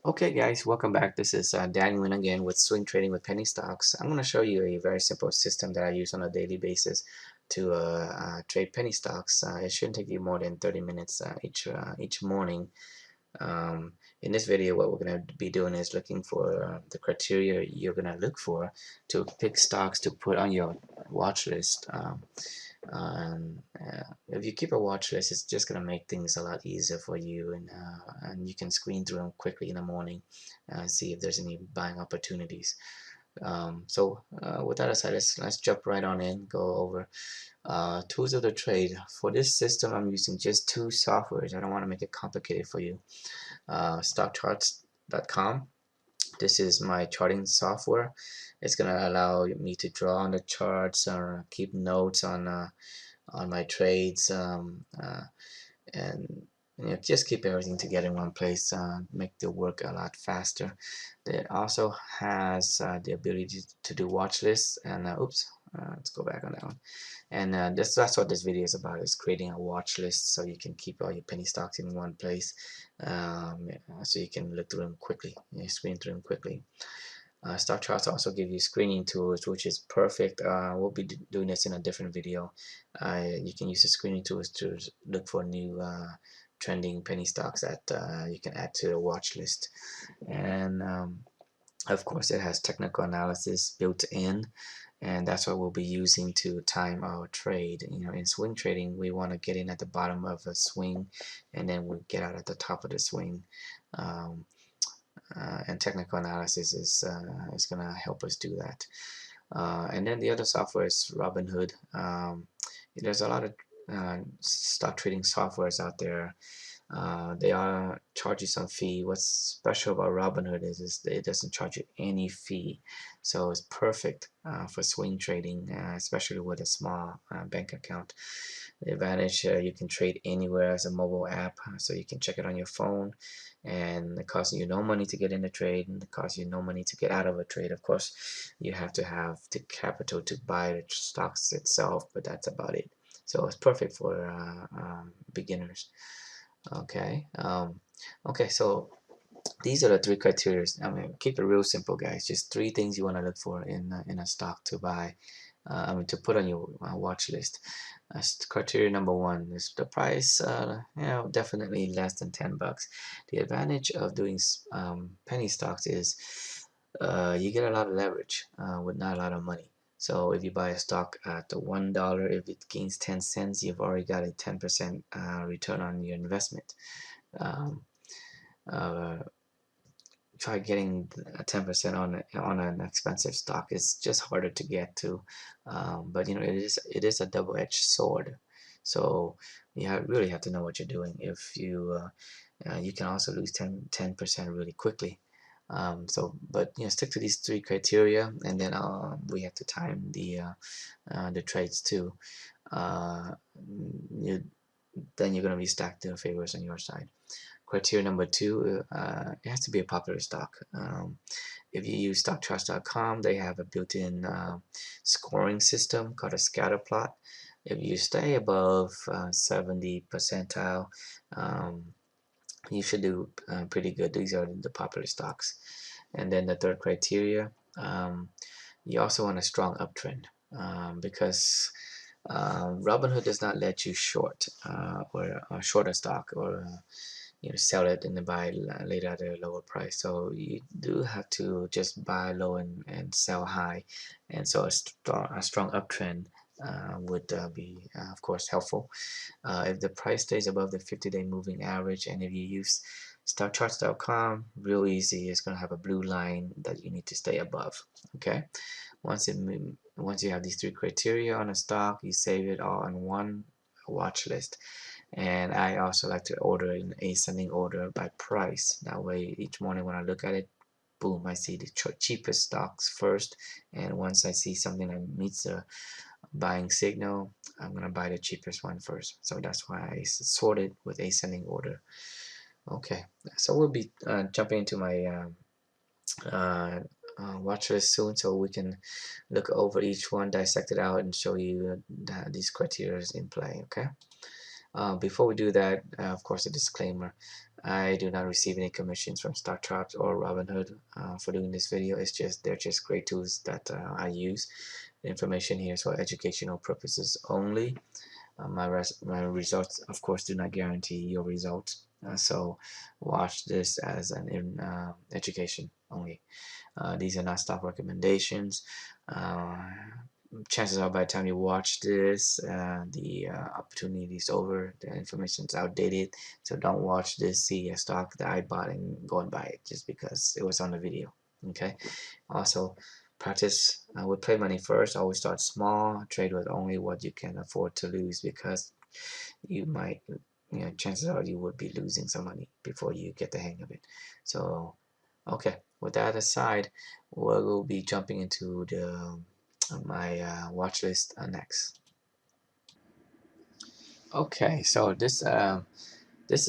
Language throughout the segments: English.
Okay guys, welcome back. This is Daniel again with Swing Trading with Penny Stocks. I'm going to show you a very simple system that I use on a daily basis to trade penny stocks. It shouldn't take you more than 30 minutes each morning. In this video, what we're going to be doing is looking for the criteria you're going to look for to pick stocks to put on your watch list. If you keep a watch list, it's just gonna make things a lot easier for you, and you can screen through them quickly in the morning and see if there's any buying opportunities. With that aside, let's jump right on in. Go over tools of the trade. For this system, I'm using just two softwares. I don't want to make it complicated for you. Stockcharts.com. This is my charting software. It's gonna allow me to draw on the charts or keep notes on my trades, and just keep everything together in one place, make the work a lot faster. It also has the ability to do watch lists, and let's go back on that one. And that's what this video is about, is creating a watch list so you can keep all your penny stocks in one place, so you can look through them quickly, screen through them quickly. Stock charts also give you screening tools, which is perfect. We'll be doing this in a different video. You can use the screening tools to look for new trending penny stocks that you can add to the watch list. And of course, it has technical analysis built in, and that's what we'll be using to time our trade. In swing trading, we want to get in at the bottom of a swing, and then we get out at the top of the swing. Um, and technical analysis is going to help us do that. And then the other software is Robinhood. There's a lot of stock trading softwares out there. They are charge you some fee. What's special about Robinhood is it doesn't charge you any fee, so it's perfect for swing trading, especially with a small bank account. The advantage, you can trade anywhere as a mobile app, so you can check it on your phone, and it costs you no money to get in the trade, and it costs you no money to get out of a trade. Of course, you have to have the capital to buy the stocks itself, but that's about it. So it's perfect for beginners. Okay. Okay. So these are the three criteria. I mean, keep it real simple, guys. Just three things you want to look for in a stock to buy. To put on your watch list. Criteria number one is the price. Definitely less than $10. The advantage of doing penny stocks is you get a lot of leverage with not a lot of money. So if you buy a stock at the $1, if it gains 10 cents, you've already got a 10% return on your investment. Um, uh, Try getting a 10% on an expensive stock. It's just harder to get to, but it is a double-edged sword. So really have to know what you're doing. If you can also lose 10% really quickly. But stick to these three criteria, and then we have to time the trades too. Uh, you, then you're gonna be stacked in favors on your side. Criteria number two, it has to be a popular stock. If you use stockcharts.com, they have a built-in scoring system called a scatter plot. If you stay above 70 percentile, um, you should do pretty good. These are the popular stocks. And then the third criteria, you also want a strong uptrend, because Robinhood does not let you short or short a stock, or sell it and then buy later at a lower price. So you do have to just buy low and sell high, and so a strong uptrend would be of course helpful. If the price stays above the 50-day moving average, and if you use stockcharts.com, real easy, it's going to have a blue line that you need to stay above. Okay, once you have these three criteria on a stock, you save it all in one watch list. And I also like to order in ascending order by price. That way each morning when I look at it, boom, I see the cheapest stocks first, and once I see something that meets the buying signal, I'm gonna buy the cheapest one first. So that's why I sort it with ascending order. Okay, so we'll be jumping into my uh, watch list soon, so we can look over each one, dissect it out, and show you these criteria in play. Okay. Before we do that, of course, a disclaimer. I do not receive any commissions from Stock Charts or Robinhood for doing this video. They're just great tools that I use. The information here is for educational purposes only. My results, of course, do not guarantee your results. So watch this as an education only. These are not stock recommendations. Uh, Chances are by the time you watch this, the opportunity is over, the information is outdated. So don't watch this, see a stock that I bought and go and buy it just because it was on the video. Okay. Also, practice with play money first. Always start small. Trade with only what you can afford to lose, because you might, chances are you would be losing some money before you get the hang of it. So, okay, with that aside, we'll be jumping into the my watch list next. Okay, so this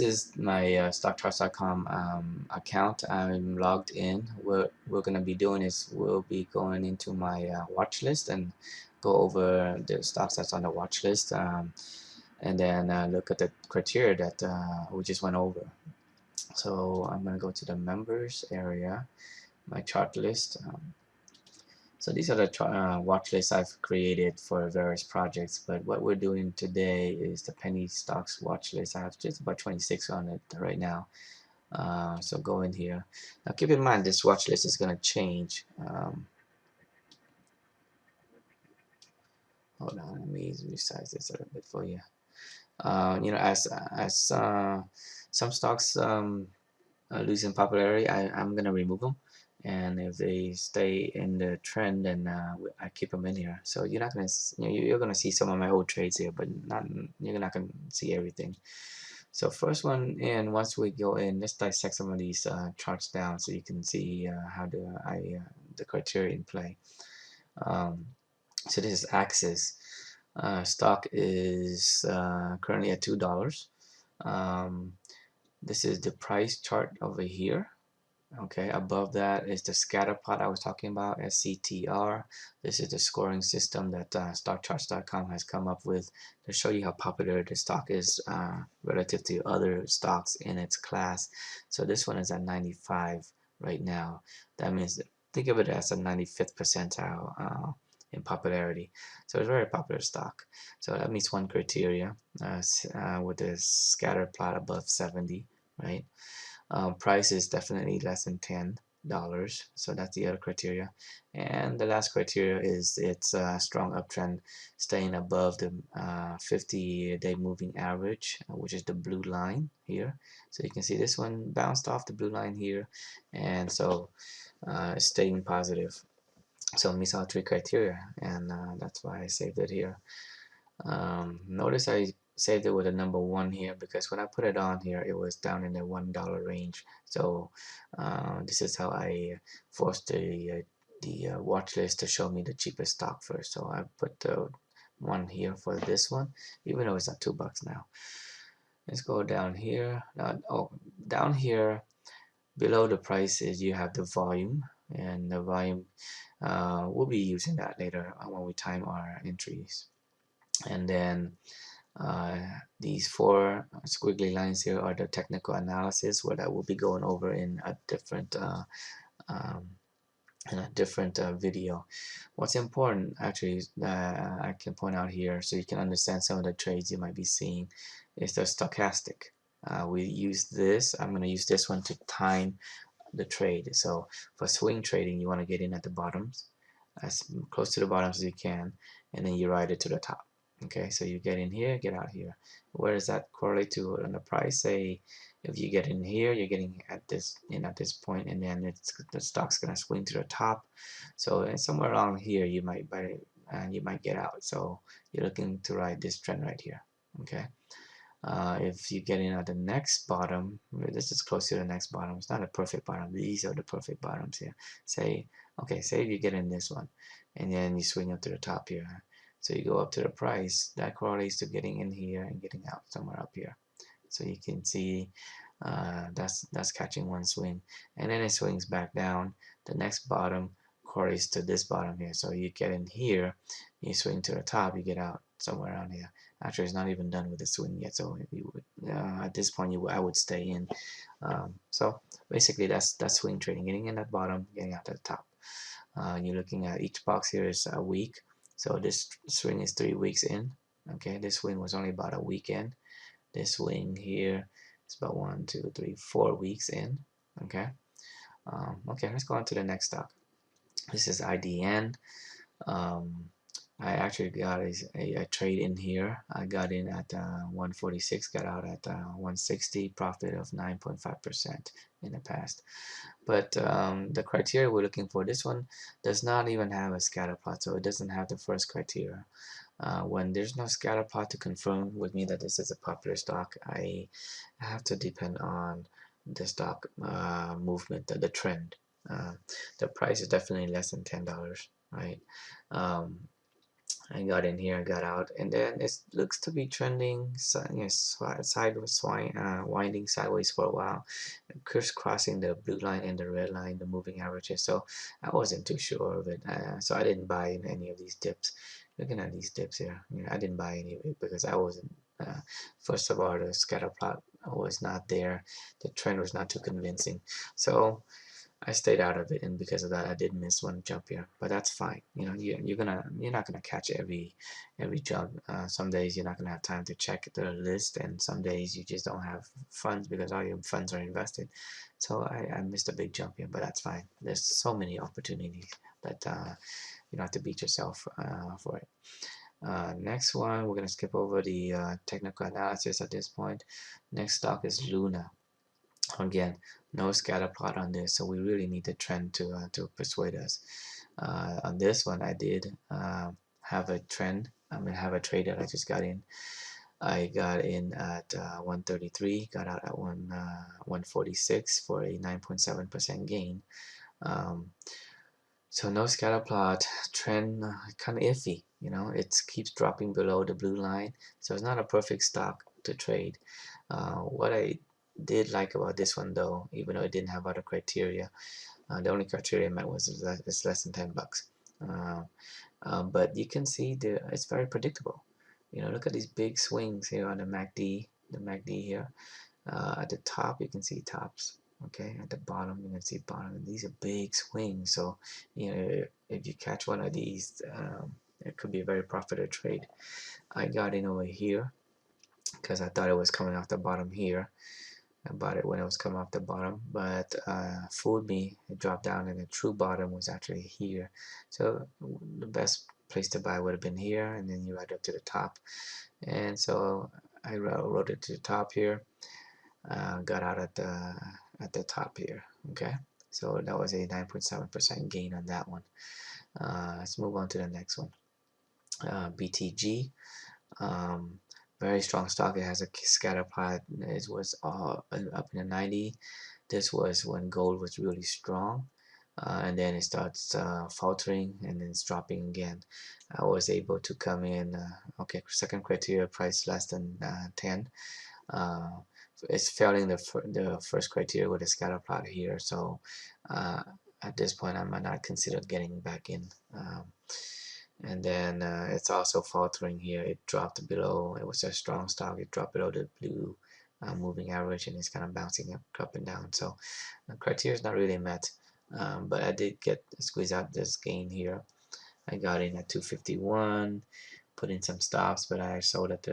is my stockcharts.com account. I'm logged in. What we're gonna be doing is we'll be going into my watch list and go over the stocks that's on the watch list, and then look at the criteria that we just went over. So I'm gonna go to the members area, my chart list. So these are the watch lists I've created for various projects, but what we're doing today is the penny stocks watch list. I have just about 26 on it right now. So go in here. Now keep in mind this watch list is going to change. Hold on, let me resize this a little bit for you. As some stocks losing popularity, I'm gonna remove them, and if they stay in the trend, then I keep them in here. So you're not gonna, you're gonna see some of my old trades here, but not, you're not gonna see everything. So first one in, once we go in, let's dissect some of these charts down so you can see how the criteria in play. Um, so this is Axis. Stock is currently at $2. Um, this is the price chart over here. Okay, above that is the scatter plot I was talking about, SCTR. This is the scoring system that stockcharts.com has come up with to show you how popular the stock is relative to other stocks in its class. So this one is at 95 right now. That means, think of it as a 95th percentile in popularity. So it's a very popular stock. So that meets one criteria with the scatter plot above 70, right? Price is definitely less than $10, so that's the other criteria. And the last criteria is its strong uptrend, staying above the 50-day moving average, which is the blue line here. So you can see this one bounced off the blue line here, and so staying positive. So it meets all three criteria, and that's why I saved it here. Notice I saved it with a number 1 here, because when I put it on here, it was down in the $1 range. So this is how I forced the watch list to show me the cheapest stock first. So I put the 1 here for this one, even though it's at $2 now. Let's go down here. Down here below the prices, you have the volume, and the volume we'll be using that later when we time our entries. And then uh, these 4 squiggly lines here are the technical analysis, what I will be going over um, in a different video. What's important, actually, I can point out here so you can understand some of the trades you might be seeing, is the stochastic. We use this. I'm going to use this one to time the trade. So for swing trading, you want to get in at the bottoms, as close to the bottoms as you can, and then you ride it to the top. Okay, so you get in here, get out here. Where does that correlate to on the price? Say if you get in here, you're getting at this at this point, and then the stock's gonna swing to the top. So somewhere along here, you might buy it and you might get out. So you're looking to ride this trend right here. Okay. If you get in at the next bottom, this is close to the next bottom. It's not a perfect bottom. These are the perfect bottoms here. Say, okay, say if you get in this one, and then you swing up to the top here. So you go up to the price. That correlates to getting in here and getting out somewhere up here. So you can see that's catching one swing, and then it swings back down. The next bottom correlates to this bottom here. So you get in here, you swing to the top, you get out somewhere around here. Actually, it's not even done with the swing yet, so you would, at this point I would stay in. So basically that's swing trading, getting in at bottom, getting out at the top. You're looking at each box here is a week, so this swing is 3 weeks in. Okay, this swing was only about a weekend. This swing here is about 1, 2, 3, 4 weeks in. Okay. Okay, let's go on to the next stock. This is IDN. Um, I actually got a trade in here. I got in at 146, got out at 160, profit of 9.5% in the past. But the criteria we're looking for, this one does not even have a scatter plot, so it doesn't have the first criteria. When there's no scatter plot to confirm with me that this is a popular stock, I have to depend on the stock movement, the trend. Uh, the price is definitely less than $10, right? Um, I got in here, I got out, and then it looks to be trending, sideways, winding sideways for a while, crisscrossing the blue line and the red line, the moving averages. So I wasn't too sure of it, so I didn't buy in any of these dips. Looking at these dips here, I didn't buy any of it because I wasn't. First of all, the scatter plot was not there. The trend was not too convincing. So I stayed out of it, and because of that, I did miss one jump here. But that's fine. You're not gonna catch every jump. Some days you're not gonna have time to check the list, and some days you just don't have funds because all your funds are invested. So I missed a big jump here, but that's fine. There's so many opportunities that you don't have to beat yourself for it. Next one, we're gonna skip over the technical analysis at this point. Next stock is Luna. Again, no scatter plot on this, so we really need the trend to persuade us. On this one, I did have a trend. Have a trade that I just got in. I got in at 133, got out at 146 for a 9.7% gain. Um, so no scatter plot, trend kind of iffy. It keeps dropping below the blue line, so it's not a perfect stock to trade. What I did like about this one though, even though it didn't have other criteria, the only criteria I met was it's less than $10. Uh, but you can see it's very predictable. Look at these big swings here on the MACD here. At the top, you can see tops. Okay, at the bottom, you can see bottom. And these are big swings. So, if you catch one of these, it could be a very profitable trade. I got in over here because I thought it was coming off the bottom here. I bought it when it was coming off the bottom, but fooled me. It dropped down, and the true bottom was actually here. So the best place to buy would have been here, and then you ride up to the top. And so I rode it to the top here. Got out at the top here. Okay, so that was a 9.7% gain on that one. Let's move on to the next one. BTG. Um, Very strong stock. It has a scatter plot. It was up in the 90. This was when gold was really strong, and then it starts faltering, and then it's dropping again. I was able to come in. Okay, second criteria, price less than 10. Uh, it's failing the first criteria with a scatter plot here. So at this point, I might not consider getting back in. And then it's also faltering here. It dropped below. It was a strong stock. It dropped below the blue moving average, and it's kind of bouncing up and down. So the criteria is not really met. But I did get squeeze out this gain here. I got in at 251, put in some stops, but I sold at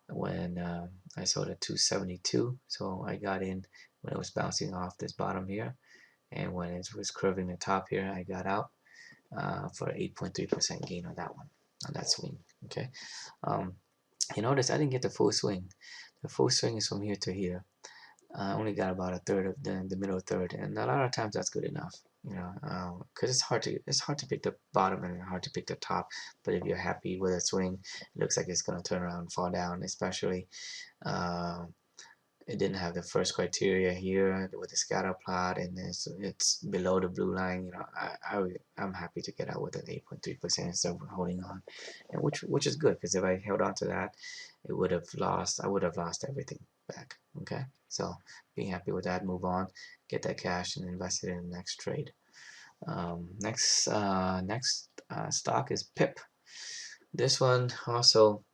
when I sold at 272. So I got in when it was bouncing off this bottom here, and when it was curving the top here, I got out for 8.3% gain on that one, on that swing. Okay, you notice I didn't get the full swing. The full swing is from here to here. I only got about a third of the middle third, and a lot of times that's good enough. Because it's hard to pick the bottom and hard to pick the top. But if you're happy with a swing, it looks like it's gonna turn around and fall down. Especially, uh, it didn't have the first criteria here with the scatter plot, and it's below the blue line. I'm happy to get out with an 8.3% instead of holding on, and which is good, because if I held on to that, I would have lost everything back. Okay, so being happy with that, move on, get that cash and invest it in the next trade. Next stock is PIP. This one also,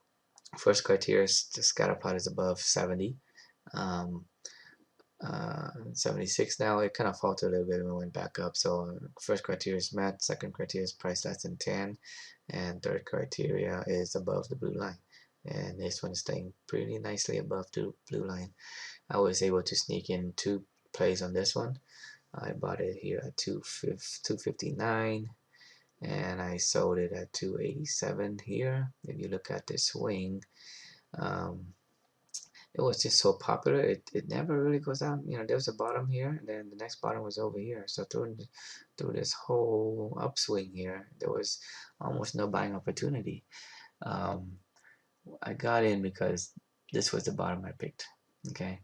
first criteria is the scatter plot is above 70. Um, 76 now. It kind of faltered a little bit and went back up. So first criteria is met, second criteria is price less than 10, and third criteria is above the blue line. And this one is staying pretty nicely above the blue line. I was able to sneak in 2 plays on this one. I bought it here at 259, and I sold it at 287 here. If you look at this swing, um, it was just so popular. It never really goes down. You know, there was a bottom here, and then the next bottom was over here. So through this whole upswing here, there was almost no buying opportunity. Um, I got in because this was the bottom I picked. Okay,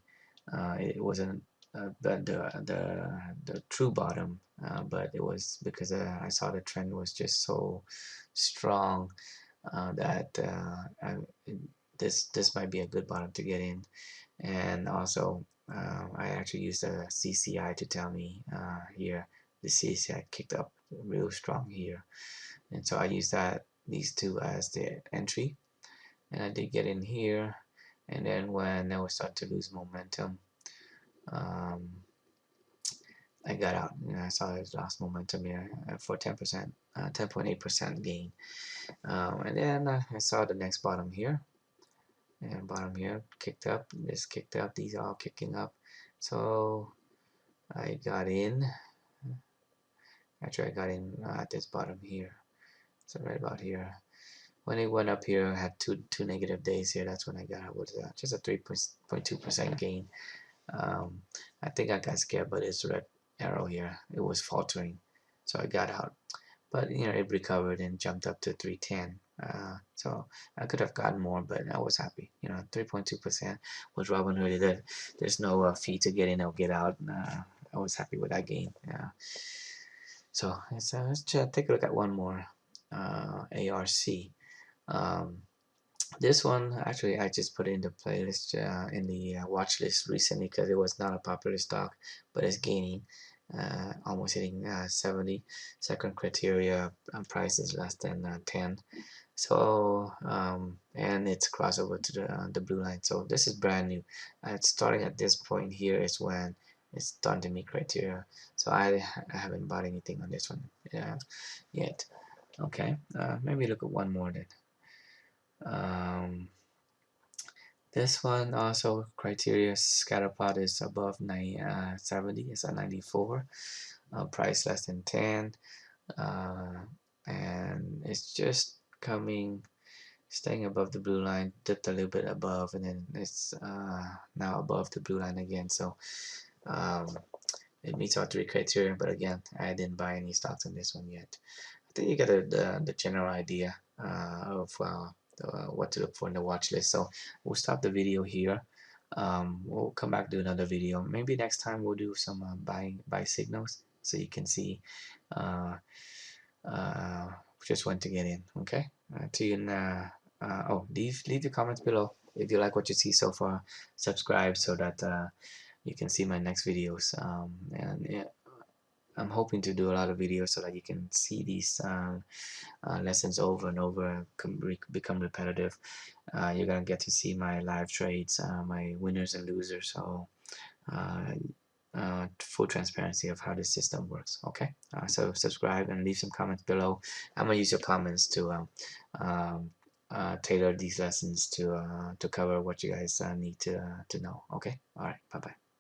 it wasn't the true bottom, but it was because I saw the trend was just so strong that this might be a good bottom to get in. And also I actually used a CCI to tell me here the CCI kicked up real strong here, and so I used these two as the entry, and I did get in here. And then when I was starting to lose momentum, um, I got out. You know, I saw it lost momentum here for 10%, 10.8% gain. And then I saw the next bottom here, and bottom here kicked up. This kicked up. These are all kicking up. So I got in. Actually, I got in at this bottom here. So right about here. When it went up here, I had two negative days here. That's when I got out with just a 3.2% gain. Um, I think I got scared by this red arrow here. It was faltering, so I got out. But you know, it recovered and jumped up to 310. So I could have gotten more, but I was happy. You know, 3.2% with Robinhood. There's no fee to get in or get out. I was happy with that gain. Yeah. So let's take a look at one more ARC. Um, this one actually I just put it in the playlist in the watch list recently because it was not a popular stock, but it's gaining, almost hitting 70. Second criteria price is less than 10. So and it's crossover to the blue line. So this is brand new. Starting at this point here is when it's starting to meet criteria. So I haven't bought anything on this one yet. Okay, maybe look at one more then. This one also criteria scatter plot is above 70. It's at 94. Price less than 10. And it's just staying above the blue line, dipped a little bit above, and then it's now above the blue line again. So um, it meets all 3 criteria, but again, I didn't buy any stocks on this one yet. I think you get the general idea of what to look for in the watch list. So we'll stop the video here. We'll come back to another video. Maybe next time we'll do some buy signals so you can see uh, uh, just when to get in. Okay. To you. Oh, leave your comments below if you like what you see so far. Subscribe so that you can see my next videos. And yeah, I'm hoping to do a lot of videos so that you can see these lessons over and over, become repetitive. You're gonna get to see my live trades, my winners and losers. So uh, full transparency of how this system works. Okay, so subscribe and leave some comments below. I'm gonna use your comments to tailor these lessons to cover what you guys need to know. Okay, all right, bye bye.